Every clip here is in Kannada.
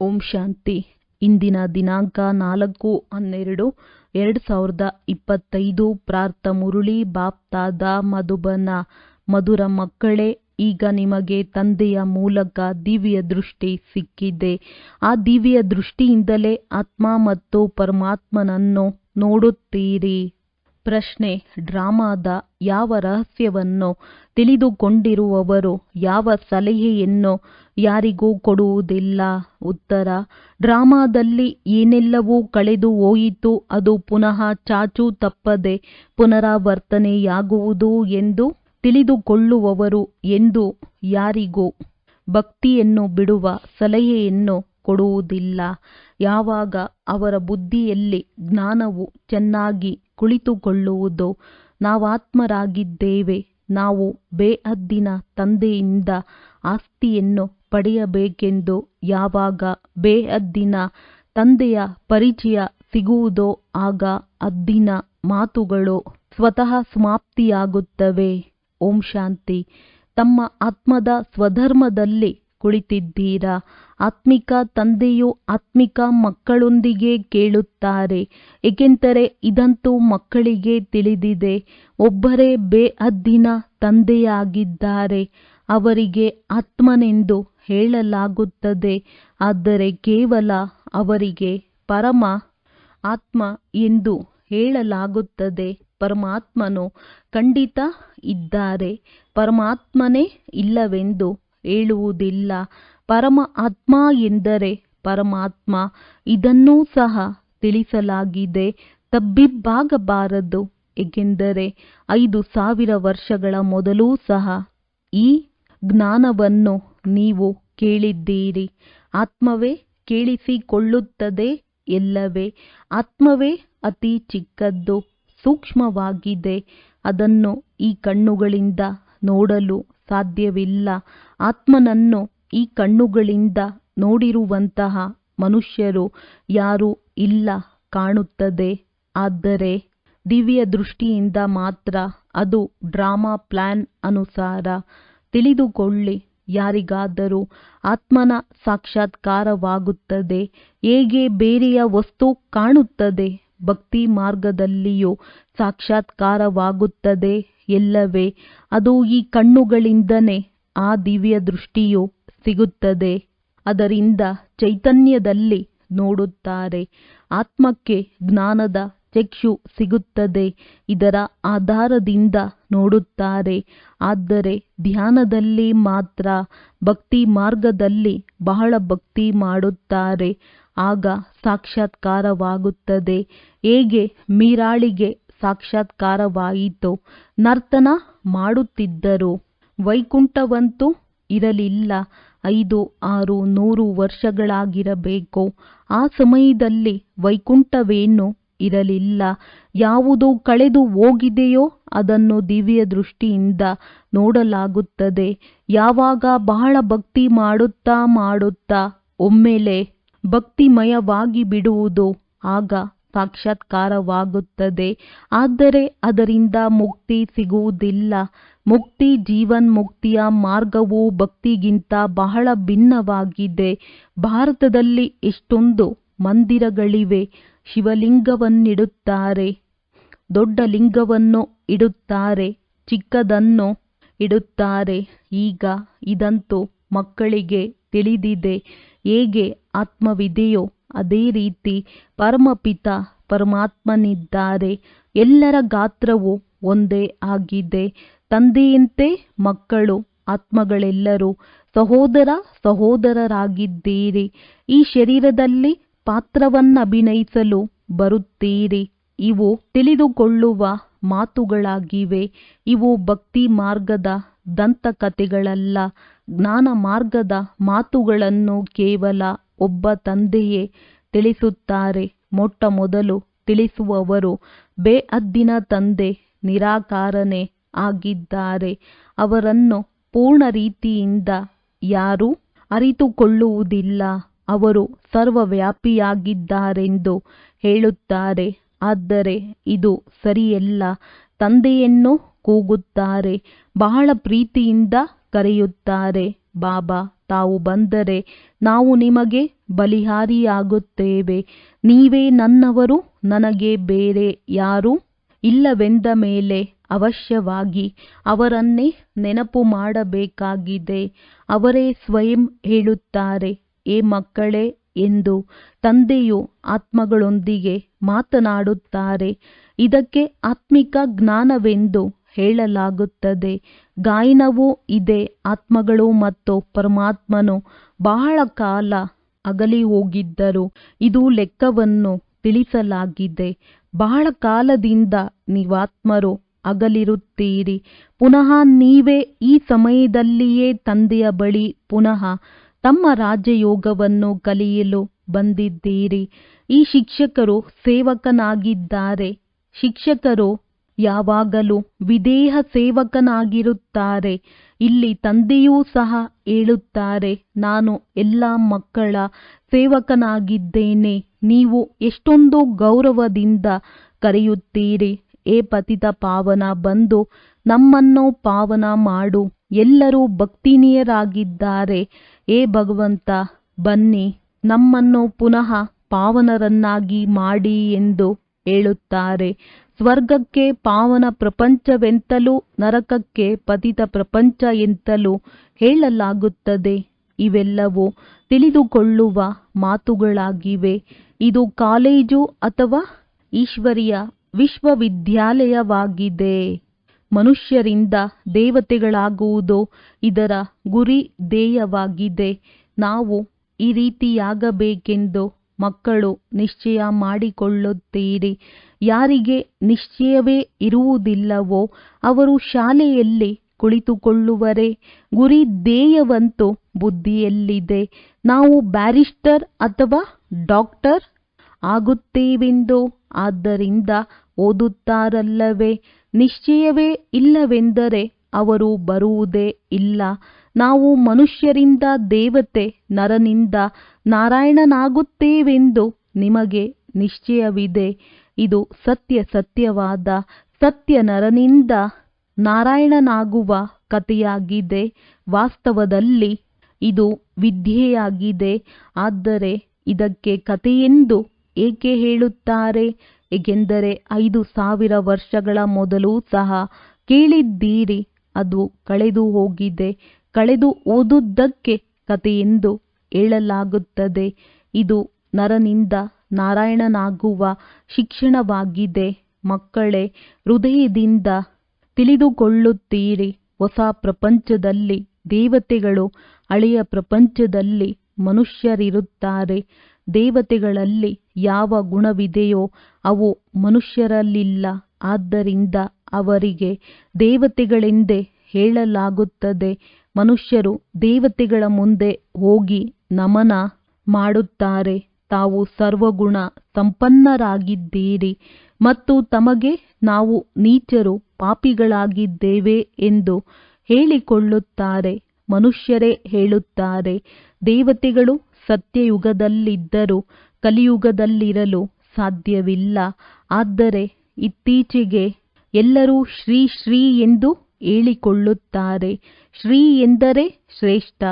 ಓಂ ಶಾಂತಿ. ಇಂದಿನ ದಿನಾಂಕ 4/12/2025. ಪ್ರಾರ್ಥ ಮುರುಳಿ ಬಾಪ್ತಾದ ಮಧುಬನ. ಮಧುರ ಮಕ್ಕಳೇ, ಈಗ ನಿಮಗೆ ತಂದೆಯ ಮೂಲಕ ದಿವ್ಯ ದೃಷ್ಟಿ ಸಿಕ್ಕಿದೆ. ಆ ದಿವ್ಯ ದೃಷ್ಟಿಯಿಂದಲೇ ಆತ್ಮ ಮತ್ತು ಪರಮಾತ್ಮನನ್ನು ನೋಡುತ್ತೀರಿ. ಪ್ರಶ್ನೆ: ಡ್ರಾಮಾದ ಯಾವ ರಹಸ್ಯವನ್ನು ತಿಳಿದುಕೊಂಡಿರುವವರು ಯಾವ ಸಲಹೆಯನ್ನು ಯಾರಿಗೂ ಕೊಡುವುದಿಲ್ಲ? ಉತ್ತರ: ಡ್ರಾಮಾದಲ್ಲಿ ಏನೆಲ್ಲವೂ ಕಳೆದು ಹೋಯಿತು ಅದು ಪುನಃ ಚಾಚೂ ತಪ್ಪದೆ ಪುನರಾವರ್ತನೆಯಾಗುವುದು ಎಂದು ತಿಳಿದುಕೊಳ್ಳುವವರು ಎಂದು ಯಾರಿಗೂ ಭಕ್ತಿಯನ್ನು ಬಿಡುವ ಸಲಹೆಯನ್ನು ಕೊಡುವುದಿಲ್ಲ. ಯಾವಾಗ ಅವರ ಬುದ್ಧಿಯಲ್ಲಿ ಜ್ಞಾನವು ಚೆನ್ನಾಗಿ ಕುಳಿತುಕೊಳ್ಳುವುದೋ ನಾವಾತ್ಮರಾಗಿದ್ದೇವೆ, ನಾವು ಬೇಹದ್ದಿನ ತಂದೆಯಿಂದ ಆಸ್ತಿಯನ್ನು ಪಡೆಯಬೇಕೆಂದು ಯಾವಾಗ ಬೇಹದ್ದಿನ ತಂದೆಯ ಪರಿಚಯ ಸಿಗುವುದೋ ಆಗ ಹದ್ದಿನ ಮಾತುಗಳು ಸ್ವತಃ ಸಮಾಪ್ತಿಯಾಗುತ್ತವೆ. ಓಂ ಶಾಂತಿ. ತಮ್ಮ ಆತ್ಮದ ಸ್ವಧರ್ಮದಲ್ಲಿ ಕುಳಿತಿದ್ದೀರಾ. ಆತ್ಮಿಕ ತಂದೆಯು ಆತ್ಮಿಕ ಮಕ್ಕಳೊಂದಿಗೆ ಕೇಳುತ್ತಾರೆ, ಏಕೆಂದರೆ ಇದಂತೂ ಮಕ್ಕಳಿಗೆ ತಿಳಿದಿದೆ. ಒಬ್ಬರೇ ಬೇಹದ್ದಿನ ತಂದೆಯಾಗಿದ್ದಾರೆ. ಅವರಿಗೆ ಆತ್ಮನೆಂದು ಹೇಳಲಾಗುತ್ತದೆ, ಆದರೆ ಕೇವಲ ಅವರಿಗೆ ಪರಮ ಆತ್ಮ ಎಂದು ಹೇಳಲಾಗುತ್ತದೆ. ಪರಮಾತ್ಮನು ಖಂಡಿತ ಇದ್ದಾರೆ, ಪರಮಾತ್ಮನೇ ಇಲ್ಲವೆಂದು ಹೇಳುವುದಿಲ್ಲ. ಪರಮ ಆತ್ಮ ಎಂದರೆ ಪರಮಾತ್ಮ. ಇದನ್ನೂ ಸಹ ತಿಳಿಸಲಾಗಿದೆ. ತಬ್ಬಿಬ್ಬಾಗಬಾರದು, ಏಕೆಂದರೆ 5000 ವರ್ಷಗಳ ಮೊದಲೂ ಸಹ ಈ ಜ್ಞಾನವನ್ನು ನೀವು ಕೇಳಿದ್ದೀರಿ. ಆತ್ಮವೇ ಕೇಳಿಸಿಕೊಳ್ಳುತ್ತದೆ ಎಲ್ಲವೇ. ಆತ್ಮವೇ ಅತಿ ಚಿಕ್ಕದ್ದು, ಸೂಕ್ಷ್ಮವಾಗಿದೆ. ಅದನ್ನು ಈ ಕಣ್ಣುಗಳಿಂದ ನೋಡಲು ಸಾಧ್ಯವಿಲ್ಲ. ಆತ್ಮನನ್ನು ಈ ಕಣ್ಣುಗಳಿಂದ ನೋಡಿರುವಂತಹ ಮನುಷ್ಯರು ಯಾರೂ ಇಲ್ಲ ಕಾಣುತ್ತದೆ. ಆದರೆ ದಿವ್ಯ ದೃಷ್ಟಿಯಿಂದ ಮಾತ್ರ ಅದು ಡ್ರಾಮಾ ಪ್ಲಾನ್ ಅನುಸಾರ. ತಿಳಿದುಕೊಳ್ಳಿ, ಯಾರಿಗಾದರೂ ಆತ್ಮನ ಸಾಕ್ಷಾತ್ಕಾರವಾಗುತ್ತದೆ. ಹೇಗೆ ಬೇರೆಯ ವಸ್ತು ಕಾಣುತ್ತದೆ, ಭಕ್ತಿ ಮಾರ್ಗದಲ್ಲಿಯೂ ಸಾಕ್ಷಾತ್ಕಾರವಾಗುತ್ತದೆ ಎಲ್ಲವೇ. ಅದು ಈ ಕಣ್ಣುಗಳಿಂದನೇ ಆ ದಿವ್ಯ ದೃಷ್ಟಿಯು ಸಿಗುತ್ತದೆ. ಅದರಿಂದ ಚೈತನ್ಯದಲ್ಲಿ ನೋಡುತ್ತಾರೆ. ಆತ್ಮಕ್ಕೆ ಜ್ಞಾನದ ಚಕ್ಷು ಸಿಗುತ್ತದೆ. ಇದರ ಆಧಾರದಿಂದ ನೋಡುತ್ತಾರೆ. ಆದರೆ ಧ್ಯಾನದಲ್ಲಿ ಮಾತ್ರ, ಭಕ್ತಿ ಮಾರ್ಗದಲ್ಲಿ ಬಹಳ ಭಕ್ತಿ ಮಾಡುತ್ತಾರೆ. ಆಗ ಸಾಕ್ಷಾತ್ಕಾರವಾಗುತ್ತದೆ. ಹೇಗೆ ಮೀರಾಳಿಗೆ ಸಾಕ್ಷಾತ್ಕಾರವಾಯಿತು? ನರ್ತನ ಮಾಡುತ್ತಿದ್ದರು, ವೈಕುಂಠವಂತೂ ಇರಲಿಲ್ಲ. 5, 6, 100 ವರ್ಷಗಳಾಗಿರಬೇಕು. ಆ ಸಮಯದಲ್ಲಿ ವೈಕುಂಠವೇನೂ ಇರಲಿಲ್ಲ. ಯಾವುದು ಕಳೆದು ಹೋಗಿದೆಯೋ ಅದನ್ನು ದಿವ್ಯ ದೃಷ್ಟಿಯಿಂದ ನೋಡಲಾಗುತ್ತದೆ. ಯಾವಾಗ ಬಹಳ ಭಕ್ತಿ ಮಾಡುತ್ತಾ ಮಾಡುತ್ತಾ ಒಮ್ಮೆಲೆ ಭಕ್ತಿಮಯವಾಗಿ ಬಿಡುವುದೋ ಆಗ ಸಾಕ್ಷಾತ್ಕಾರವಾಗುತ್ತದೆ. ಆದರೆ ಅದರಿಂದ ಮುಕ್ತಿ ಸಿಗುವುದಿಲ್ಲ. ಮುಕ್ತಿ, ಜೀವನ್ಮುಕ್ತಿಯ ಮಾರ್ಗವು ಭಕ್ತಿಗಿಂತ ಬಹಳ ಭಿನ್ನವಾಗಿದೆ. ಭಾರತದಲ್ಲಿ ಎಷ್ಟೊಂದು ಮಂದಿರಗಳಿವೆ. ಶಿವಲಿಂಗವನ್ನಿಡುತ್ತಾರೆ, ದೊಡ್ಡ ಲಿಂಗವನ್ನು ಇಡುತ್ತಾರೆ, ಚಿಕ್ಕದನ್ನು ಇಡುತ್ತಾರೆ. ಈಗ ಇದಂತೂ ಮಕ್ಕಳಿಗೆ ತಿಳಿದಿದೆ. ಹೇಗೆ ಆತ್ಮವಿದೆಯೋ ಅದೇ ರೀತಿ ಪರಮಪಿತ ಪರಮಾತ್ಮನಿದ್ದಾರೆ. ಎಲ್ಲರ ಗಾತ್ರವು ಒಂದೇ ಆಗಿದೆ. ತಂದೆಯಂತೆ ಮಕ್ಕಳು ಆತ್ಮಗಳೆಲ್ಲರೂ ಸಹೋದರ ಸಹೋದರರಾಗಿದ್ದೀರಿ. ಈ ಶರೀರದಲ್ಲಿ ಪಾತ್ರವನ್ನಭಿನಯಿಸಲು ಬರುತ್ತೀರಿ. ಇವು ತಿಳಿದುಕೊಳ್ಳುವ ಮಾತುಗಳಾಗಿವೆ. ಇವು ಭಕ್ತಿ ಮಾರ್ಗದ ದಂತಕಥೆಗಳಲ್ಲ. ಜ್ಞಾನ ಮಾರ್ಗದ ಮಾತುಗಳನ್ನು ಕೇವಲ ಒಬ್ಬ ತಂದೆಯೇ ತಿಳಿಸುತ್ತಾರೆ. ಮೊಟ್ಟ ಮೊದಲು ತಿಳಿಸುವವರು ಬೇಹದ್ದಿನ ತಂದೆ ನಿರಾಕಾರನೇ ಆಗಿದ್ದಾರೆ. ಅವರನ್ನು ಪೂರ್ಣ ರೀತಿಯಿಂದ ಯಾರೂ ಅರಿತುಕೊಳ್ಳುವುದಿಲ್ಲ. ಅವರು ಸರ್ವವ್ಯಾಪಿಯಾಗಿದ್ದಾರೆಂದು ಹೇಳುತ್ತಾರೆ, ಆದರೆ ಇದು ಸರಿಯಲ್ಲ. ತಂದೆಯನ್ನು ಕೂಗುತ್ತಾರೆ, ಬಹಳ ಪ್ರೀತಿಯಿಂದ ಕರೆಯುತ್ತಾರೆ. ಬಾಬಾ ತಾವು ಬಂದರೆ ನಾವು ನಿಮಗೆ ಬಲಿಹಾರಿಯಾಗುತ್ತೇವೆ. ನೀವೇ ನನ್ನವರು, ನನಗೆ ಬೇರೆ ಯಾರೂ ಇಲ್ಲವೆಂದ ಮೇಲೆ ಅವಶ್ಯವಾಗಿ ಅವರನ್ನೇ ನೆನಪು ಮಾಡಬೇಕಾಗಿದೆ. ಅವರೇ ಸ್ವಯಂ ಹೇಳುತ್ತಾರೆ, ಏ ಮಕ್ಕಳೇ ಎಂದು ತಂದೆಯು ಆತ್ಮಗಳೊಂದಿಗೆ ಮಾತನಾಡುತ್ತಾರೆ. ಇದಕ್ಕೆ ಆತ್ಮಿಕ ಜ್ಞಾನವೆಂದು ಹೇಳಲಾಗುತ್ತದೆ. ಗಾಯನವೂ ಇದೆ. ಆತ್ಮಗಳು ಮತ್ತು ಪರಮಾತ್ಮನು ಬಹಳ ಕಾಲ ಅಗಲಿ ಹೋಗಿದ್ದರು. ಇದು ಲೆಕ್ಕವನ್ನು ತಿಳಿಸಲಾಗಿದೆ. ಬಹಳ ಕಾಲದಿಂದ ನೀವಾತ್ಮರು ಅಗಲಿರುತ್ತೀರಿ. ಪುನಃ ನೀವೇ ಈ ಸಮಯದಲ್ಲಿಯೇ ತಂದೆಯ ಬಳಿ ಪುನಃ ತಮ್ಮ ರಾಜಯೋಗವನ್ನು ಕಲಿಯಲು ಬಂದಿದ್ದೀರಿ. ಈ ಶಿಕ್ಷಕರು ಸೇವಕನಾಗಿದ್ದಾರೆ. ಶಿಕ್ಷಕರು ಯಾವಾಗಲೂ ವಿಧೇಯ ಸೇವಕನಾಗಿರುತ್ತಾರೆ. ಇಲ್ಲಿ ತಂದೆಯೂ ಸಹ ಹೇಳುತ್ತಾರೆ, ನಾನು ಎಲ್ಲ ಮಕ್ಕಳ ಸೇವಕನಾಗಿದ್ದೇನೆ. ನೀವು ಎಷ್ಟೊಂದು ಗೌರವದಿಂದ ಕರೆಯುತ್ತೀರಿ, ಏ ಪತಿತ ಪಾವನ ಬಂದು ನಮ್ಮನ್ನು ಪಾವನ ಮಾಡು. ಎಲ್ಲರೂ ಭಕ್ತಿನೀಯರಾಗಿದ್ದಾರೆ. ಏ ಭಗವಂತ ಬನ್ನಿ ನಮ್ಮನ್ನು ಪುನಃ ಪಾವನರನ್ನಾಗಿ ಮಾಡಿ ಎಂದು ಹೇಳುತ್ತಾರೆ. ಸ್ವರ್ಗಕ್ಕೆ ಪಾವನ ಪ್ರಪಂಚವೆಂತಲೂ ನರಕಕ್ಕೆ ಪತಿತ ಪ್ರಪಂಚ ಎಂತಲೂ ಹೇಳಲಾಗುತ್ತದೆ. ಇವೆಲ್ಲವೂ ತಿಳಿದುಕೊಳ್ಳುವ ಮಾತುಗಳಾಗಿವೆ. ಇದು ಕಾಲೇಜು ಅಥವಾ ಈಶ್ವರೀಯ ವಿಶ್ವವಿದ್ಯಾಲಯವಾಗಿದೆ. ಮನುಷ್ಯರಿಂದ ದೇವತೆಗಳಾಗುವುದು ಇದರ ಗುರಿ ಧ್ಯೇಯವಾಗಿದೆ. ನಾವು ಈ ರೀತಿಯಾಗಬೇಕೆಂದು ಮಕ್ಕಳು ನಿಶ್ಚಯ ಮಾಡಿಕೊಳ್ಳುತ್ತೀರಿ. ಯಾರಿಗೆ ನಿಶ್ಚಯವೇ ಇರುವುದಿಲ್ಲವೋ ಅವರು ಶಾಲೆಯಲ್ಲಿ ಕುಳಿತುಕೊಳ್ಳುವರೇ. ಗುರಿ ಧ್ಯೇಯವಂತೂ ಬುದ್ಧಿಯಲ್ಲಿದೆ. ನಾವು ಬ್ಯಾರಿಸ್ಟರ್ ಅಥವಾ ಡಾಕ್ಟರ್ ಆಗುತ್ತೇವೆಂದು. ಆದ್ದರಿಂದ ಓದುತ್ತಾರಲ್ಲವೇ. ನಿಶ್ಚಯವೇ ಇಲ್ಲವೆಂದರೆ ಅವರು ಬರುವುದೇ ಇಲ್ಲ. ನಾವು ಮನುಷ್ಯರಿಂದ ದೇವತೆ, ನರನಿಂದ ನಾರಾಯಣನಾಗುತ್ತೇವೆಂದು ನಿಮಗೆ ನಿಶ್ಚಯವಿದೆ. ಇದು ಸತ್ಯವಾದ ಸತ್ಯ ನರನಿಂದ ನಾರಾಯಣನಾಗುವ ಕಥೆಯಾಗಿದೆ. ವಾಸ್ತವದಲ್ಲಿ ಇದು ವಿದ್ಯೆಯಾಗಿದೆ. ಆದರೆ ಇದಕ್ಕೆ ಕಥೆಯೆಂದು ಏಕೆ ಹೇಳುತ್ತಾರೆ? ಏಕೆಂದರೆ 5000 ವರ್ಷಗಳ ಮೊದಲು ಸಹ ಕೇಳಿದ್ದೀರಿ. ಅದು ಕಳೆದು ಹೋಗಿದೆ. ಕಳೆದು ಓದುವುದಕ್ಕೆ ಕಥೆಯೆಂದು ಹೇಳಲಾಗುತ್ತದೆ. ಇದು ನರನಿಂದ ನಾರಾಯಣನಾಗುವ ಶಿಕ್ಷಣವಾಗಿದೆ. ಮಕ್ಕಳೇ, ಹೃದಯದಿಂದ ತಿಳಿದುಕೊಳ್ಳುತ್ತೀರಿ. ಹೊಸ ಪ್ರಪಂಚದಲ್ಲಿ ದೇವತೆಗಳು, ಹಳೆಯ ಪ್ರಪಂಚದಲ್ಲಿ ಮನುಷ್ಯರಿರುತ್ತಾರೆ. ದೇವತೆಗಳಲ್ಲಿ ಯಾವ ಗುಣವಿದೆಯೋ ಅವು ಮನುಷ್ಯರಲ್ಲಿಲ್ಲ. ಆದ್ದರಿಂದ ಅವರಿಗೆ ದೇವತೆಗಳೆಂದೇ ಹೇಳಲಾಗುತ್ತದೆ. ಮನುಷ್ಯರು ದೇವತೆಗಳ ಮುಂದೆ ಹೋಗಿ ನಮನ ಮಾಡುತ್ತಾರೆ. ತಾವು ಸರ್ವಗುಣ ಸಂಪನ್ನರಾಗಿದ್ದೀರಿ ಮತ್ತು ತಮಗೆ ನಾವು ನೀಚರು, ಪಾಪಿಗಳಾಗಿದ್ದೇವೆ ಎಂದು ಹೇಳಿಕೊಳ್ಳುತ್ತಾರೆ. ಮನುಷ್ಯರೇ ಹೇಳುತ್ತಾರೆ, ದೇವತೆಗಳು ಸತ್ಯಯುಗದಲ್ಲಿದ್ದರೂ ಕಲಿಯುಗದಲ್ಲಿರಲು ಸಾಧ್ಯವಿಲ್ಲ. ಆದರೆ ಇತ್ತೀಚೆಗೆ ಎಲ್ಲರೂ ಶ್ರೀ ಶ್ರೀ ಎಂದು ಹೇಳಿಕೊಳ್ಳುತ್ತಾರೆ. ಶ್ರೀ ಎಂದರೆ ಶ್ರೇಷ್ಠ.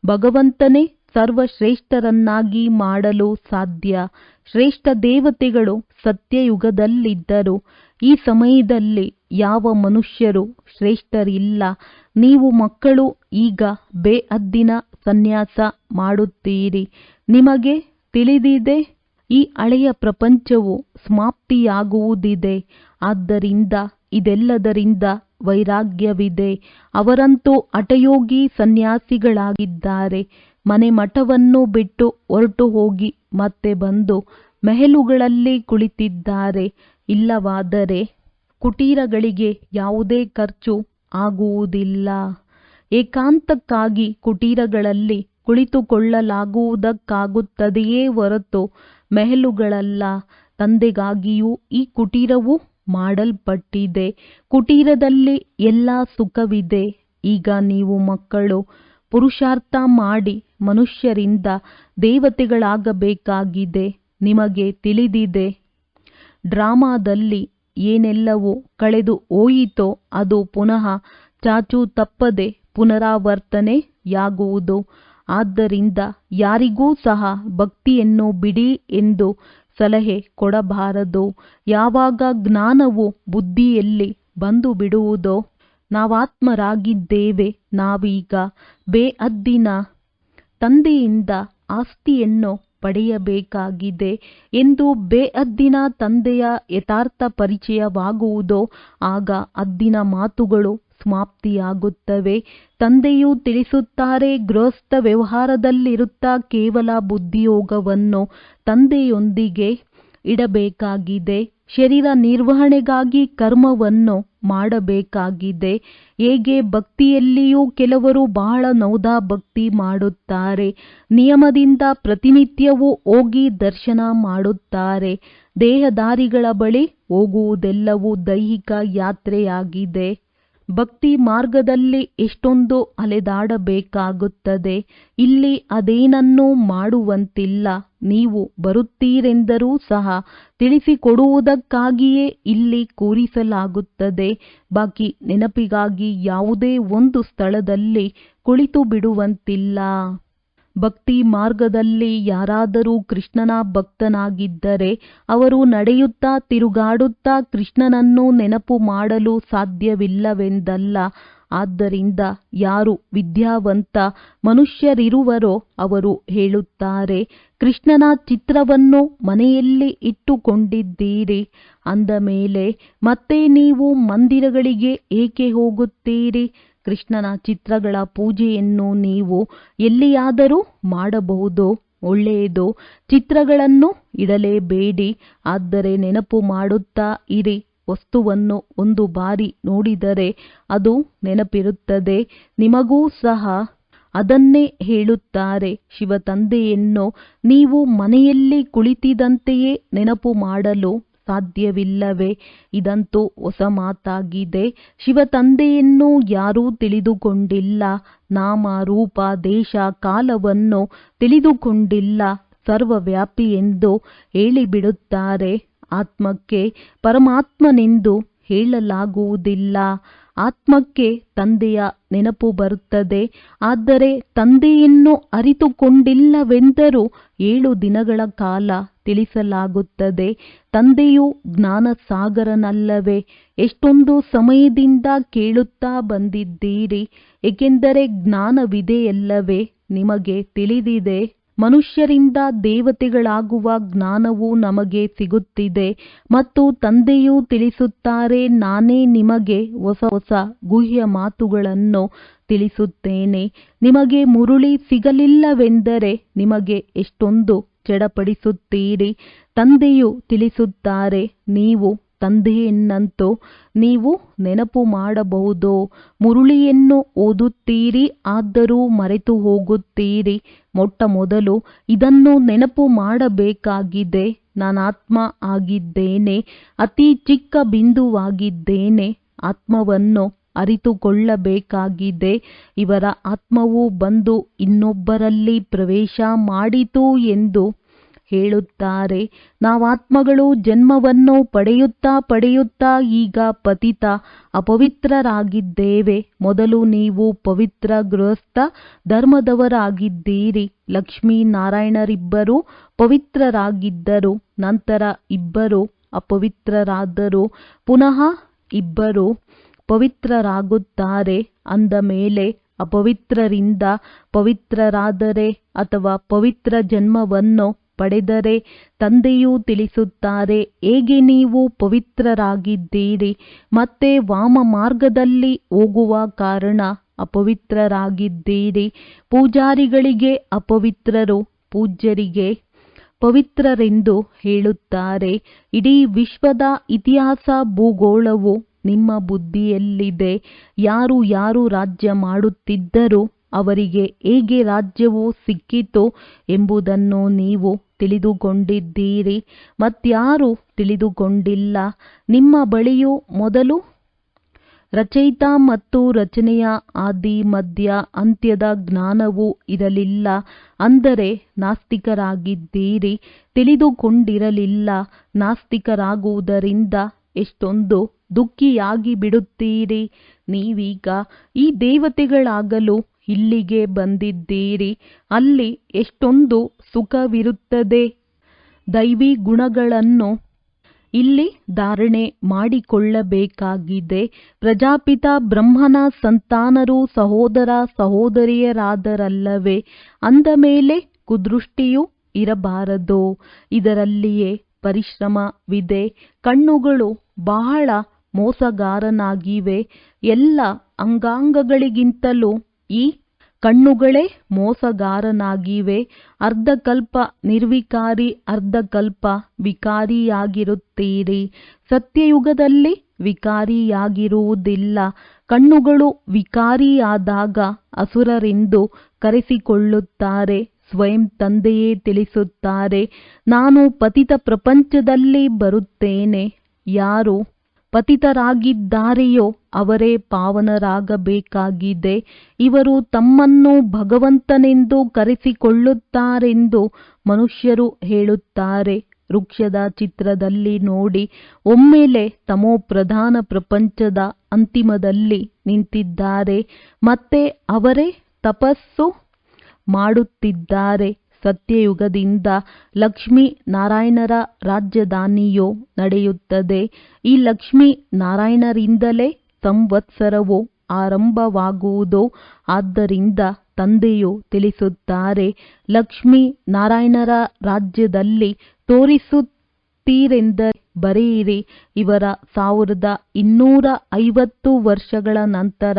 ಭಗವಂತನೇ ಸರ್ವಶ್ರೇಷ್ಠರನ್ನಾಗಿ ಮಾಡಲು ಸಾಧ್ಯ. ಶ್ರೇಷ್ಠ ದೇವತೆಗಳು ಸತ್ಯಯುಗದಲ್ಲಿದ್ದರು. ಈ ಸಮಯದಲ್ಲಿ ಯಾವ ಮನುಷ್ಯರು ಶ್ರೇಷ್ಠರಿಲ್ಲ. ನೀವು ಮಕ್ಕಳು ಈಗ ಬೇಹದ್ದಿನ ಸನ್ಯಾಸ ಮಾಡುತ್ತೀರಿ. ನಿಮಗೆ ತಿಳಿದಿದೆ, ಈ ಹಳೆಯ ಪ್ರಪಂಚವು ಸಮಾಪ್ತಿಯಾಗುವುದಿದೆ. ಆದ್ದರಿಂದ ಇದೆಲ್ಲದರಿಂದ ವೈರಾಗ್ಯವಿದೆ. ಅವರಂತೂ ಹಠಯೋಗಿ ಸನ್ಯಾಸಿಗಳಾಗಿದ್ದಾರೆ. ಮನೆ ಮಠವನ್ನು ಬಿಟ್ಟು ಹೊರಟು ಹೋಗಿ ಮತ್ತೆ ಬಂದು ಮೆಹಲುಗಳಲ್ಲಿ ಕುಳಿತಿದ್ದಾರೆ. ಇಲ್ಲವಾದರೆ ಕುಟೀರಗಳಿಗೆ ಯಾವುದೇ ಖರ್ಚು ಆಗುವುದಿಲ್ಲ. ಏಕಾಂತಕ್ಕಾಗಿ ಕುಟೀರಗಳಲ್ಲಿ ಕುಳಿತುಕೊಳ್ಳಲಾಗುವುದಕ್ಕಾಗುತ್ತದೆಯೇ ಹೊರತು ಮೆಹಲುಗಳಲ್ಲ. ತಂದೆಗಾಗಿಯೂ ಈ ಕುಟೀರವು ಮಾಡಲ್ಪಟ್ಟಿದೆ. ಕುಟೀರದಲ್ಲಿ ಎಲ್ಲ ಸುಖವಿದೆ. ಈಗ ನೀವು ಮಕ್ಕಳು ಪುರುಷಾರ್ಥ ಮಾಡಿ ಮನುಷ್ಯರಿಂದ ದೇವತೆಗಳಾಗಬೇಕಾಗಿದೆ. ನಿಮಗೆ ತಿಳಿದಿದೆ, ಡ್ರಾಮಾದಲ್ಲಿ ಏನೆಲ್ಲವೂ ಕಳೆದು ಹೋಯಿತೋ ಅದು ಪುನಃ ಚಾಚೂ ತಪ್ಪದೆ ಪುನರಾವರ್ತನೆಯಾಗುವುದು. ಆದ್ದರಿಂದ ಯಾರಿಗೂ ಸಹ ಭಕ್ತಿಯನ್ನು ಬಿಡಿ ಎಂದು ಸಲಹೆ ಕೊಡಬಾರದು. ಯಾವಾಗ ಜ್ಞಾನವು ಬುದ್ಧಿಯಲ್ಲಿ ಬಂದು ಬಿಡುವುದೋ ನಾವಾತ್ಮರಾಗಿದ್ದೇವೆ, ನಾವೀಗ ಬೇಹದ್ದಿನ ತಂದೆಯಿಂದ ಆಸ್ತಿಯನ್ನು ಪಡೆಯಬೇಕಾಗಿದೆ ಎಂದು ಬೇಹದ್ದಿನ ತಂದೆಯ ಯಥಾರ್ಥ ಪರಿಚಯವಾಗುವುದೋ ಆಗ ಹದ್ದಿನ ಮಾತುಗಳು ಸಮಾಪ್ತಿಯಾಗುತ್ತವೆ. ತಂದೆಯು ತಿಳಿಸುತ್ತಾರೆ, ಗೃಹಸ್ಥ ವ್ಯವಹಾರದಲ್ಲಿರುತ್ತಾ ಕೇವಲ ಬುದ್ಧಿಯೋಗವನ್ನು ತಂದೆಯೊಂದಿಗೆ ಇಡಬೇಕಾಗಿದೆ. ಶರೀರ ನಿರ್ವಹಣೆಗಾಗಿ ಕರ್ಮವನ್ನು ಮಾಡಬೇಕಾಗಿದೆ. ಹೇಗೆ ಭಕ್ತಿಯಲ್ಲಿಯೂ ಕೆಲವರು ಬಹಳ ನೌದಾ ಭಕ್ತಿ ಮಾಡುತ್ತಾರೆ, ನಿಯಮದಿಂದ ಪ್ರತಿನಿತ್ಯವೂ ಹೋಗಿ ದರ್ಶನ ಮಾಡುತ್ತಾರೆ. ದೇಹಧಾರಿಗಳ ಬಳಿ ಹೋಗುವುದೆಲ್ಲವೂ ದೈಹಿಕ ಯಾತ್ರೆಯಾಗಿದೆ. ಭಕ್ತಿ ಮಾರ್ಗದಲ್ಲಿ ಎಷ್ಟೊಂದು ಅಲೆದಾಡಬೇಕಾಗುತ್ತದೆ. ಇಲ್ಲಿ ಅದೇನನ್ನೂ ಮಾಡುವಂತಿಲ್ಲ. ನೀವು ಬರುತ್ತೀರೆಂದರೂ ಸಹ ತಿಳಿಸಿಕೊಡುವುದಕ್ಕಾಗಿಯೇ ಇಲ್ಲಿ ಕೂರಿಸಲಾಗುತ್ತದೆ. ಬಾಕಿ ನೆನಪಿಗಾಗಿ ಯಾವುದೇ ಒಂದು ಸ್ಥಳದಲ್ಲಿ ಕುಳಿತು ಬಿಡುವಂತಿಲ್ಲ. ಭಕ್ತಿ ಮಾರ್ಗದಲ್ಲಿ ಯಾರಾದರೂ ಕೃಷ್ಣನ ಭಕ್ತನಾಗಿದ್ದರೆ ಅವರು ನಡೆಯುತ್ತಾ ತಿರುಗಾಡುತ್ತಾ ಕೃಷ್ಣನನ್ನು ನೆನಪು ಮಾಡಲು ಸಾಧ್ಯವಿಲ್ಲವೆಂದಲ್ಲ. ಆದ್ದರಿಂದ ಯಾರು ವಿದ್ಯಾವಂತ ಮನುಷ್ಯರಿರುವರೋ ಅವರು ಹೇಳುತ್ತಾರೆ, ಕೃಷ್ಣನ ಚಿತ್ರವನ್ನು ಮನೆಯಲ್ಲಿ ಇಟ್ಟುಕೊಂಡಿದ್ದೀರಿ. ಅಂದ ಮೇಲೆ ಮತ್ತೆ ನೀವು ಮಂದಿರಗಳಿಗೆ ಏಕೆ ಹೋಗುತ್ತೀರಿ? ಕೃಷ್ಣನ ಚಿತ್ರಗಳ ಪೂಜೆಯನ್ನು ನೀವು ಎಲ್ಲಿಯಾದರೂ ಮಾಡಬಹುದು, ಒಳ್ಳೆಯದು. ಚಿತ್ರಗಳನ್ನು ಇಡಲೇಬೇಡಿ, ಆದರೆ ನೆನಪು ಮಾಡುತ್ತಾ ಇರಿ. ವಸ್ತುವನ್ನು ಒಂದು ಬಾರಿ ನೋಡಿದರೆ ಅದು ನೆನಪಿರುತ್ತದೆ. ನಿಮಗೂ ಸಹ ಅದನ್ನೇ ಹೇಳುತ್ತಾರೆ. ಶಿವತಂದೆಯನ್ನು ನೀವು ಮನೆಯಲ್ಲಿ ಕುಳಿತಿದ್ದಂತೆಯೇ ನೆನಪು ಮಾಡಲು ಸಾಧ್ಯವಿಲ್ಲವೇ? ಇದಂತೂ ಹೊಸ ಮಾತಾಗಿದೆ. ಶಿವತಂದೆಯನ್ನು ಯಾರೂ ತಿಳಿದುಕೊಂಡಿಲ್ಲ. ನಾಮ ರೂಪ ದೇಶ ಕಾಲವನ್ನು ತಿಳಿದುಕೊಂಡಿಲ್ಲ. ಸರ್ವವ್ಯಾಪಿ ಎಂದು ಹೇಳಿಬಿಡುತ್ತಾರೆ. ಆತ್ಮಕ್ಕೆ ಪರಮಾತ್ಮನೆಂದು ಹೇಳಲಾಗುವುದಿಲ್ಲ. ಆತ್ಮಕ್ಕೆ ತಂದೆಯ ನೆನಪು ಬರುತ್ತದೆ. ಆದರೆ ತಂದೆಯನ್ನು ಅರಿತುಕೊಂಡಿಲ್ಲವೆಂದರೂ 7 ದಿನಗಳ ಕಾಲ ತಿಳಿಸಲಾಗುತ್ತದೆ. ತಂದೆಯು ಜ್ಞಾನಸಾಗರನಲ್ಲವೇ? ಎಷ್ಟೊಂದು ಸಮಯದಿಂದ ಕೇಳುತ್ತಾ ಬಂದಿದ್ದೀರಿ, ಏಕೆಂದರೆ ಜ್ಞಾನವಿದೆಯಲ್ಲವೇ? ನಿಮಗೆ ತಿಳಿದಿದೆ. ಮನುಷ್ಯರಿಂದ ದೇವತೆಗಳಾಗುವ ಜ್ಞಾನವು ನಮಗೆ ಸಿಗುತ್ತಿದೆ ಮತ್ತು ತಂದೆಯು ತಿಳಿಸುತ್ತಾರೆ, ನಾನೇ ನಿಮಗೆ ಹೊಸ ಹೊಸ ಗುಹ್ಯ ಮಾತುಗಳನ್ನು ತಿಳಿಸುತ್ತೇನೆ. ನಿಮಗೆ ಮುರುಳಿ ಸಿಗಲಿಲ್ಲವೆಂದರೆ ನಿಮಗೆ ಎಷ್ಟೊಂದು ಚಡಪಡಿಸುತ್ತೀರಿ. ತಂದೆಯು ತಿಳಿಸುತ್ತಾರೆ, ನೀವು ತಂದೆಯನ್ನಂತೂ ನೀವು ನೆನಪು ಮಾಡಬಹುದು. ಮುರುಳಿಯನ್ನು ಓದುತ್ತೀರಿ, ಆದರೂ ಮರೆತು ಹೋಗುತ್ತೀರಿ. ಮೊಟ್ಟ ಮೊದಲು ಇದನ್ನು ನೆನಪು ಮಾಡಬೇಕಾಗಿದೆ. ನಾನಾತ್ಮ ಆಗಿದ್ದೇನೆ, ಅತಿ ಚಿಕ್ಕ ಬಿಂದುವಾಗಿದ್ದೇನೆ. ಆತ್ಮವನ್ನು ಅರಿತುಕೊಳ್ಳಬೇಕಾಗಿದೆ. ಇವರ ಆತ್ಮವು ಬಂದು ಇನ್ನೊಬ್ಬರಲ್ಲಿ ಪ್ರವೇಶ ಮಾಡಿತು ಎಂದು ಹೇಳುತ್ತಾರೆ. ನಾವಾತ್ಮಗಳು ಜನ್ಮವನ್ನು ಪಡೆಯುತ್ತಾ ಪಡೆಯುತ್ತಾ ಈಗ ಪತಿತ ಅಪವಿತ್ರರಾಗಿದ್ದೇವೆ. ಮೊದಲು ನೀವು ಪವಿತ್ರ ಗೃಹಸ್ಥ ಧರ್ಮದವರಾಗಿದ್ದೀರಿ. ಲಕ್ಷ್ಮೀ ನಾರಾಯಣರಿಬ್ಬರು ಪವಿತ್ರರಾಗಿದ್ದರು, ನಂತರ ಇಬ್ಬರು ಅಪವಿತ್ರರಾದರು, ಪುನಃ ಇಬ್ಬರು ಪವಿತ್ರರಾಗುತ್ತಾರೆ. ಅಂದ ಮೇಲೆ ಅಪವಿತ್ರರಿಂದ ಪವಿತ್ರರಾದರೆ ಅಥವಾ ಪವಿತ್ರ ಜನ್ಮವನ್ನು ಪಡೆದರೆ ತಂದೆಯು ತಿಳಿಸುತ್ತಾರೆ, ಹೇಗೆ ನೀವು ಪವಿತ್ರರಾಗಿದ್ದೀರಿ ಮತ್ತೆ ವಾಮ ಮಾರ್ಗದಲ್ಲಿ ಹೋಗುವ ಕಾರಣ ಅಪವಿತ್ರರಾಗಿದ್ದೀರಿ. ಪೂಜಾರಿಗಳಿಗೆ ಅಪವಿತ್ರರು, ಪೂಜ್ಯರಿಗೆ ಪವಿತ್ರರೆಂದು ಹೇಳುತ್ತಾರೆ. ಇಡೀ ವಿಶ್ವದ ಇತಿಹಾಸ ಭೂಗೋಳವು ನಿಮ್ಮ ಬುದ್ಧಿಯಲ್ಲಿದೆ. ಯಾರು ಯಾರು ರಾಜ್ಯ ಮಾಡುತ್ತಿದ್ದರು, ಅವರಿಗೆ ಹೇಗೆ ರಾಜ್ಯವು ಸಿಕ್ಕಿತು ಎಂಬುದನ್ನು ನೀವು ತಿಳಿದುಕೊಂಡಿದ್ದೀರಿ. ಮತ್ಯಾರೂ ತಿಳಿದುಕೊಂಡಿಲ್ಲ. ನಿಮ್ಮ ಬಳಿಯೂ ಮೊದಲು ರಚಯಿತ ಮತ್ತು ರಚನೆಯ ಆದಿ ಮಧ್ಯ ಅಂತ್ಯದ ಜ್ಞಾನವೂ ಇರಲಿಲ್ಲ. ಅಂದರೆ ನಾಸ್ತಿಕರಾಗಿದ್ದೀರಿ, ತಿಳಿದುಕೊಂಡಿರಲಿಲ್ಲ. ನಾಸ್ತಿಕರಾಗುವುದರಿಂದ ಎಷ್ಟೊಂದು ದುಃಖಿಯಾಗಿ ಬಿಡುತ್ತೀರಿ. ನೀವೀಗ ಈ ದೇವತೆಗಳಾಗಲು ಇಲ್ಲಿಗೆ ಬಂದಿದ್ದೀರಿ. ಅಲ್ಲಿ ಎಷ್ಟೊಂದು ಸುಖವಿರುತ್ತದೆ. ದೈವಿ ಗುಣಗಳನ್ನು ಇಲ್ಲಿ ಧಾರಣೆ ಮಾಡಿಕೊಳ್ಳಬೇಕಾಗಿದೆ. ಪ್ರಜಾಪಿತ ಬ್ರಹ್ಮನ ಸಂತಾನರು ಸಹೋದರ ಸಹೋದರಿಯರಾದರಲ್ಲವೇ? ಅಂದ ಮೇಲೆ ಕುದೃಷ್ಟಿಯೂ ಇರಬಾರದು. ಇದರಲ್ಲಿಯೇ ಪರಿಶ್ರಮವಿದೆ. ಕಣ್ಣುಗಳು ಬಹಳ ಮೋಸಗಾರನಾಗಿವೆ. ಎಲ್ಲ ಅಂಗಾಂಗಗಳಿಗಿಂತಲೂ ಈ ಕಣ್ಣುಗಳೇ ಮೋಸಗಾರನಾಗಿವೆ. ಅರ್ಧಕಲ್ಪ ನಿರ್ವಿಕಾರಿ, ಅರ್ಧಕಲ್ಪ ವಿಕಾರಿಯಾಗಿರುತ್ತೀರಿ. ಸತ್ಯಯುಗದಲ್ಲಿ ವಿಕಾರಿಯಾಗಿರುವುದಿಲ್ಲ. ಕಣ್ಣುಗಳು ವಿಕಾರಿಯಾದಾಗ ಅಸುರರೆಂದು ಕರೆಸಿಕೊಳ್ಳುತ್ತಾರೆ. ಸ್ವಯಂ ತಂದೆಯೇ ತಿಳಿಸುತ್ತಾರೆ, ನಾನು ಪತಿತ ಪ್ರಪಂಚದಲ್ಲಿ ಬರುತ್ತೇನೆ. ಯಾರು ಪತಿತರಾಗಿದ್ದಾರೆಯೋ ಅವರೇ ಪಾವನರಾಗಬೇಕಾಗಿದೆ. ಇವರು ತಮ್ಮನ್ನು ಭಗವಂತನೆಂದು ಕರೆಸಿಕೊಳ್ಳುತ್ತಾರೆಂದು ಮನುಷ್ಯರು ಹೇಳುತ್ತಾರೆ. ವೃಕ್ಷದ ಚಿತ್ರದಲ್ಲಿ ನೋಡಿ, ಒಮ್ಮೆಲೆ ತಮೋಪ್ರಧಾನ ಪ್ರಪಂಚದ ಅಂತಿಮದಲ್ಲಿ ನಿಂತಿದ್ದಾರೆ. ಮತ್ತೆ ಅವರೇ ತಪಸ್ಸು ಮಾಡುತ್ತಿದ್ದಾರೆ. ಸತ್ಯಯುಗದಿಂದ ಲಕ್ಷ್ಮೀ ನಾರಾಯಣರ ರಾಜಧಾನಿಯು ನಡೆಯುತ್ತದೆ. ಈ ಲಕ್ಷ್ಮೀ ನಾರಾಯಣರಿಂದಲೇ ಸಂವತ್ಸರವು ಆರಂಭವಾಗುವುದು. ಆದ್ದರಿಂದ ತಂದೆಯು ತಿಳಿಸುತ್ತಾರೆ, ಲಕ್ಷ್ಮೀ ನಾರಾಯಣರ ರಾಜ್ಯದಲ್ಲಿ ತೋರಿಸುತ್ತೀರೆಂದರೆ ಬರೆಯಿರಿ. ಇವರ 1250 ವರ್ಷಗಳ ನಂತರ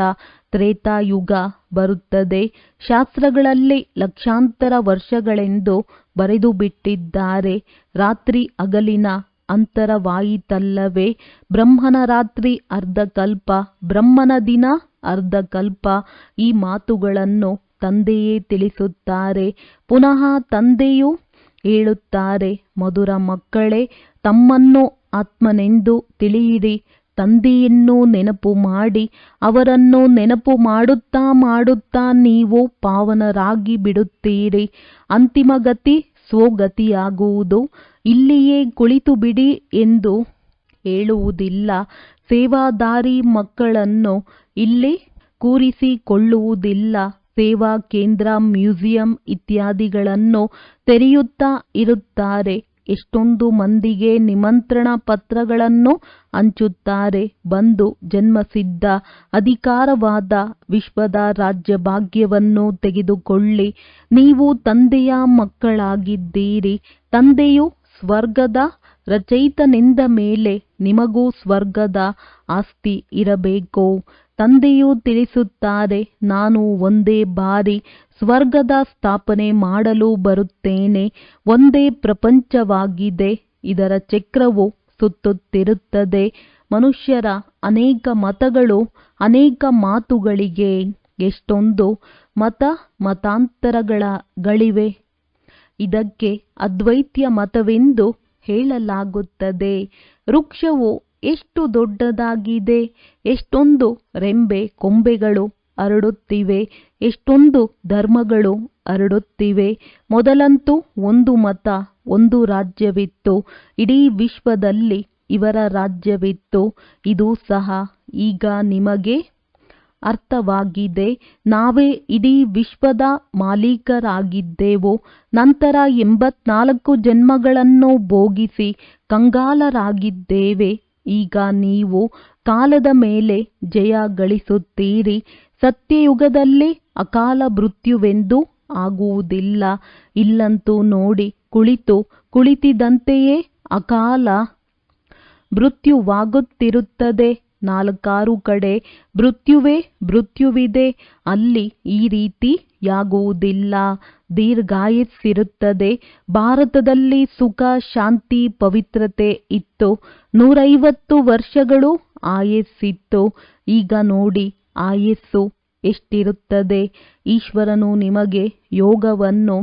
ತ್ರೇತಾಯುಗ ಬರುತ್ತದೆ. ಶಾಸ್ತ್ರಗಳಲ್ಲಿ ಲಕ್ಷಾಂತರ ವರ್ಷಗಳೆಂದು ಬರೆದು ಬಿಟ್ಟಿದ್ದಾರೆ. ರಾತ್ರಿ ಹಗಲಿನ ಅಂತರವಾಯಿತಲ್ಲವೇ? ಬ್ರಹ್ಮನ ರಾತ್ರಿ ಅರ್ಧಕಲ್ಪ, ಬ್ರಹ್ಮನ ದಿನ ಅರ್ಧಕಲ್ಪ. ಈ ಮಾತುಗಳನ್ನು ತಂದೆಯೇ ತಿಳಿಸುತ್ತಾರೆ. ಪುನಃ ತಂದೆಯು ಹೇಳುತ್ತಾರೆ, ಮಧುರ ಮಕ್ಕಳೇ, ತಮ್ಮನ್ನು ಆತ್ಮನೆಂದು ತಿಳಿಯಿರಿ. ತಂದೆಯನ್ನು ನೆನಪು ಮಾಡಿ, ಅವರನ್ನು ನೆನಪು ಮಾಡುತ್ತಾ ಮಾಡುತ್ತಾ ನೀವು ಪಾವನರಾಗಿ ಬಿಡುತ್ತೀರಿ. ಅಂತಿಮ ಗತಿ ಸ್ವಗತಿಯಾಗುವುದು. ಇಲ್ಲಿಯೇ ಕುಳಿತು ಬಿಡಿ ಎಂದು ಹೇಳುವುದಿಲ್ಲ. ಸೇವಾದಾರಿ ಮಕ್ಕಳನ್ನು ಇಲ್ಲಿ ಕೂರಿಸಿಕೊಳ್ಳುವುದಿಲ್ಲ. ಸೇವಾ ಕೇಂದ್ರ, ಮ್ಯೂಸಿಯಂ ಇತ್ಯಾದಿಗಳನ್ನು ತೆರೆಯುತ್ತಾ ಇರುತ್ತಾರೆ. ಎಷ್ಟೊಂದು ಮಂದಿಗೆ ನಿಮಂತ್ರಣ ಪತ್ರಗಳನ್ನು ಹಂಚುತ್ತಾರೆ. ಬಂದು ಜನ್ಮಸಿದ್ಧ ಅಧಿಕಾರವಾದ ವಿಶ್ವದ ರಾಜ್ಯಭಾಗ್ಯವನ್ನು ತೆಗೆದುಕೊಳ್ಳಿ. ನೀವು ತಂದೆಯ ಮಕ್ಕಳಾಗಿದ್ದೀರಿ. ತಂದೆಯು ಸ್ವರ್ಗದ ರಚಯಿತನೆಂದ ಮೇಲೆ ನಿಮಗೂ ಸ್ವರ್ಗದ ಆಸ್ತಿ ಇರಬೇಕು. ತಂದೆಯು ತಿಳಿಸುತ್ತಾರೆ, ನಾನು ಒಂದೇ ಬಾರಿ ಸ್ವರ್ಗದ ಸ್ಥಾಪನೆ ಮಾಡಲು ಬರುತ್ತೇನೆ. ಒಂದೇ ಪ್ರಪಂಚವಾಗಿದೆ. ಇದರ ಚಕ್ರವು ಸುತ್ತುತ್ತಿರುತ್ತದೆ. ಮನುಷ್ಯರ ಅನೇಕ ಮತಗಳು, ಅನೇಕ ಮಾತುಗಳಿಗೆ ಎಷ್ಟೊಂದು ಮತಾಂತರಗಳಿವೆ. ಇದಕ್ಕೆ ಅದ್ವೈತ್ಯ ಮತವೆಂದು ಹೇಳಲಾಗುತ್ತದೆ. ವೃಕ್ಷವು ಎಷ್ಟು ದೊಡ್ಡದಾಗಿದೆ, ಎಷ್ಟೊಂದು ರೆಂಬೆ ಕೊಂಬೆಗಳು ಹರಡುತ್ತಿವೆ, ಎಷ್ಟೊಂದು ಧರ್ಮಗಳು ಹರಡುತ್ತಿವೆ. ಮೊದಲಂತೂ ಒಂದು ಮತ, ಒಂದು ರಾಜ್ಯವಿತ್ತು. ಇಡೀ ವಿಶ್ವದಲ್ಲಿ ಇವರ ರಾಜ್ಯವಿತ್ತು. ಇದು ಸಹ ಈಗ ನಿಮಗೆ ಅರ್ಥವಾಗಿದೆ. ನಾವೇ ಇಡೀ ವಿಶ್ವದ ಮಾಲೀಕರಾಗಿದ್ದೆವು. ನಂತರ 84 ಜನ್ಮಗಳನ್ನು ಭೋಗಿಸಿ ಕಂಗಾಲರಾಗಿದ್ದೇವೆ. ಈಗ ನೀವು ಕಾಲದ ಮೇಲೆ ಜಯ ಗಳಿಸುತ್ತೀರಿ. ಸತ್ಯಯುಗದಲ್ಲಿ ಅಕಾಲ ಮೃತ್ಯುವೆಂದು ಆಗುವುದಿಲ್ಲ. ಇಲ್ಲಂತೂ ನೋಡಿ, ಕುಳಿತಿದ್ದಂತೆಯೇ ಅಕಾಲ ಮೃತ್ಯುವಾಗುತ್ತಿರುತ್ತದೆ. 4 ಕಡೆ ಮೃತ್ಯುವಿದೆ. ಅಲ್ಲಿ ಈ ರೀತಿಯಾಗುವುದಿಲ್ಲ. ದೀರ್ಘಾಯಸ್ಸಿರುತ್ತದೆ. ಭಾರತದಲ್ಲಿ ಸುಖ, ಶಾಂತಿ, ಪವಿತ್ರತೆ ಇತ್ತು. 150 ವರ್ಷಗಳು ಆಯಸ್ಸಿತ್ತು. ಈಗ ನೋಡಿ ಆಯಸ್ಸು ಎಷ್ಟಿರುತ್ತದೆ. ಈಶ್ವರನು ನಿಮಗೆ ಯೋಗವನ್ನು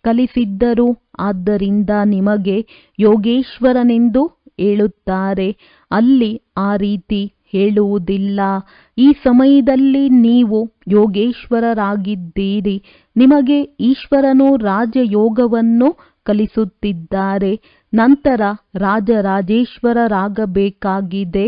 ಕಲಿಸಿದ್ದರು. ಆದ್ದರಿಂದ ನಿಮಗೆ ಯೋಗೇಶ್ವರನೆಂದು ಹೇಳುತ್ತಾರೆ. ಅಲ್ಲಿ ಆ ರೀತಿ ಹೇಳುವುದಿಲ್ಲ. ಈ ಸಮಯದಲ್ಲಿ ನೀವು ಯೋಗೇಶ್ವರರಾಗಿದ್ದೀರಿ. ನಿಮಗೆ ಈಶ್ವರನು ರಾಜಯೋಗವನ್ನು ಕಲಿಸುತ್ತಿದ್ದಾರೆ. ನಂತರ ರಾಜರಾಜೇಶ್ವರರಾಗಬೇಕಾಗಿದೆ.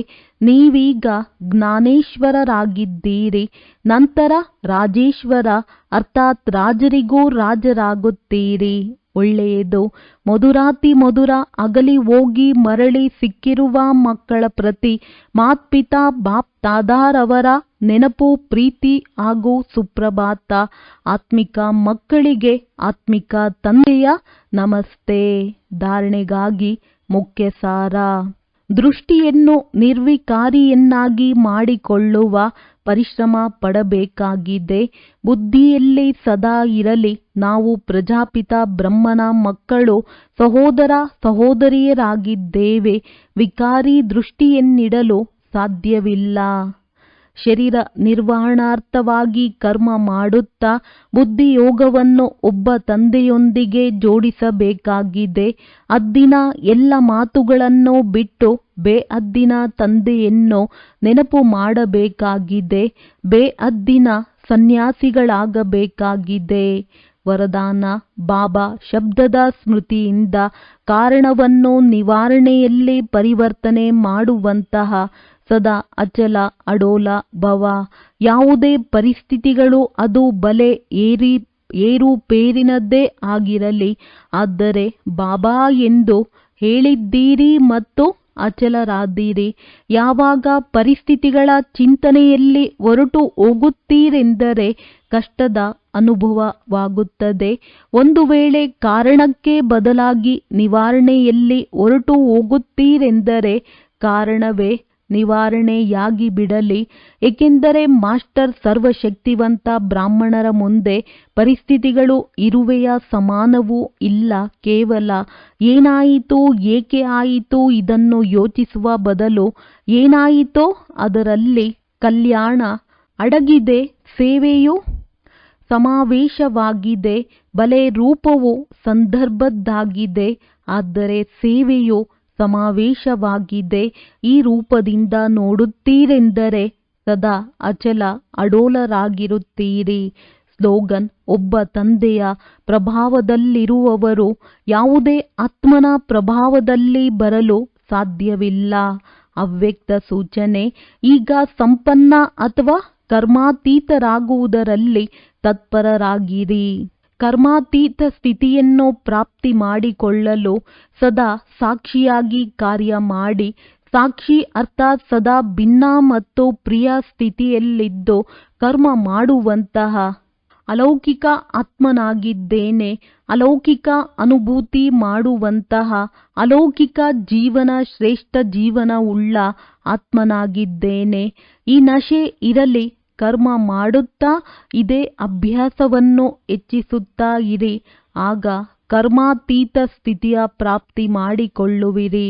ನೀವೀಗ ಜ್ಞಾನೇಶ್ವರರಾಗಿದ್ದೀರಿ. ನಂತರ ರಾಜೇಶ್ವರ ಅರ್ಥಾತ್ ರಾಜರಿಗೂ ರಾಜರಾಗುತ್ತೀರಿ. ಒಳ್ಳೆಯದು. ಮಧುರಾತಿ ಮಧುರ ಅಗಲಿ ಹೋಗಿ ಮರಳಿ ಸಿಕ್ಕಿರುವ ಮಕ್ಕಳ ಪ್ರತಿ ಮಾತ್ಪಿತಾ ಬಾಪ್ ತಾದಾರವರ ನೆನಪು, ಪ್ರೀತಿ ಹಾಗೂ ಸುಪ್ರಭಾತ. ಆತ್ಮಿಕ ಮಕ್ಕಳಿಗೆ ಆತ್ಮಿಕ ತಂದೆಯ ನಮಸ್ತೆ. ಧಾರಣೆಗಾಗಿ ಮುಖ್ಯ ಸಾರ: ದೃಷ್ಟಿಯನ್ನು ನಿರ್ವಿಕಾರಿಯನ್ನಾಗಿ ಮಾಡಿಕೊಳ್ಳುವ ಪರಿಶ್ರಮ ಪಡಬೇಕಾಗಿದೆ. ಬುದ್ಧಿಯಲ್ಲಿ ಸದಾ ಇರಲಿ, ನಾವು ಪ್ರಜಾಪಿತ ಬ್ರಹ್ಮನ ಮಕ್ಕಳು, ಸಹೋದರ ಸಹೋದರಿಯರಾಗಿದ್ದೇವೆ. ವಿಕಾರಿ ದೃಷ್ಟಿಯನ್ನಿಡಲು ಸಾಧ್ಯವಿಲ್ಲ. ಶರೀರ ನಿರ್ವಹಣಾರ್ಥವಾಗಿ ಕರ್ಮ ಮಾಡುತ್ತಾ ಬುದ್ಧಿಯೋಗವನ್ನು ಒಬ್ಬ ತಂದೆಯೊಂದಿಗೆ ಜೋಡಿಸಬೇಕಾಗಿದೆ. ಅದ್ದಿನ ಎಲ್ಲ ಮಾತುಗಳನ್ನು ಬಿಟ್ಟು ಬೇಅದ್ದಿನ ತಂದೆಯನ್ನು ನೆನಪು ಮಾಡಬೇಕಾಗಿದೆ. ಬೇಅದ್ದಿನ ಸನ್ಯಾಸಿಗಳಾಗಬೇಕಾಗಿದೆ. ವರದಾನ: ಬಾಬಾ ಶಬ್ದದ ಸ್ಮೃತಿಯಿಂದ ಕಾರಣವನ್ನು ನಿವಾರಣೆಯಲ್ಲಿ ಪರಿವರ್ತನೆ ಮಾಡುವಂತಹ ಸದಾ ಅಚಲ ಅಡೋಲ ಭವ. ಯಾವುದೇ ಪರಿಸ್ಥಿತಿಗಳು ಅದು ಬಲೆ ಏರುಪೇರಿನದ್ದೇ ಆಗಿರಲಿ, ಆದರೆ ಬಾಬಾ ಎಂದು ಹೇಳಿದ್ದೀರಿ ಮತ್ತು ಅಚಲರಾದಿರಿ. ಯಾವಾಗ ಪರಿಸ್ಥಿತಿಗಳ ಚಿಂತನೆಯಲ್ಲಿ ಹೊರಟು ಹೋಗುತ್ತೀರೆಂದರೆ ಕಷ್ಟದ ಅನುಭವವಾಗುತ್ತದೆ. ಒಂದು ವೇಳೆ ಕಾರಣಕ್ಕೆ ಬದಲಾಗಿ ನಿವಾರಣೆಯಲ್ಲಿ ಹೊರಟು ಹೋಗುತ್ತೀರೆಂದರೆ ಕಾರಣವೇ ನಿವಾರಣೆಯಾಗಿ ಬಿಡಲಿ. ಏಕೆಂದರೆ ಮಾಸ್ಟರ್ ಸರ್ವಶಕ್ತಿವಂತ ಬ್ರಾಹ್ಮಣರ ಮುಂದೆ ಪರಿಸ್ಥಿತಿಗಳು ಇರುವೆಯ ಸಮಾನವೂ ಇಲ್ಲ. ಕೇವಲ ಏನಾಯಿತು, ಏಕೆ ಆಯಿತು ಇದನ್ನು ಯೋಚಿಸುವ ಬದಲು ಏನಾಯಿತೋ ಅದರಲ್ಲಿ ಕಲ್ಯಾಣ ಅಡಗಿದೆ. ಸೇವೆಯು ಸಮಾವೇಶವಾಗಿದೆ. ಬಲೆ ರೂಪವು ಸಂದರ್ಭದ್ದಾಗಿದೆ, ಆದರೆ ಸೇವೆಯು ಸಮಾವೇಶವಾಗಿದೆ. ಈ ರೂಪದಿಂದ ನೋಡುತ್ತೀರೆಂದರೆ ಸದಾ ಅಚಲ ಅಡೋಲರಾಗಿರುತ್ತೀರಿ. ಸ್ಲೋಗನ್: ಒಬ್ಬ ತಂದೆಯ ಪ್ರಭಾವದಲ್ಲಿರುವವರು ಯಾವುದೇ ಆತ್ಮನ ಪ್ರಭಾವದಲ್ಲಿ ಬರಲು ಸಾಧ್ಯವಿಲ್ಲ. ಅವ್ಯಕ್ತ ಸೂಚನೆ: ಈಗ ಸಂಪನ್ನ ಅಥವಾ ಕರ್ಮಾತೀತರಾಗುವುದರಲ್ಲಿ ತತ್ಪರರಾಗಿರಿ. ಕರ್ಮಾತೀತ ಸ್ಥಿತಿಯನ್ನು ಪ್ರಾಪ್ತಿ ಮಾಡಿಕೊಳ್ಳಲು ಸದಾ ಸಾಕ್ಷಿಯಾಗಿ ಕಾರ್ಯ ಮಾಡಿ. ಸಾಕ್ಷಿ ಅರ್ಥಾತ್ ಸದಾ ಭಿನ್ನ ಮತ್ತು ಪ್ರಿಯ ಸ್ಥಿತಿಯಲ್ಲಿದ್ದು ಕರ್ಮ ಮಾಡುವಂತಹ ಅಲೌಕಿಕ ಆತ್ಮನಾಗಿದ್ದೇನೆ. ಅಲೌಕಿಕ ಅನುಭೂತಿ ಮಾಡುವಂತಹ ಅಲೌಕಿಕ ಜೀವನ ಶ್ರೇಷ್ಠ ಜೀವನವುಳ್ಳ ಆತ್ಮನಾಗಿದ್ದೇನೆ. ಈ ನಶೆ ಇರಲಿ. ಕರ್ಮ ಮಾಡುತ್ತಾ ಇದೇ ಅಭ್ಯಾಸವನ್ನು ಹೆಚ್ಚಿಸುತ್ತಾ ಇರಿ. ಆಗ ಕರ್ಮಾತೀತ ಸ್ಥಿತಿಯ ಪ್ರಾಪ್ತಿ ಮಾಡಿಕೊಳ್ಳುವಿರಿ.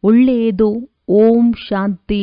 ಒಳ್ಳೆಯದು. ಓಂ ಶಾಂತಿ.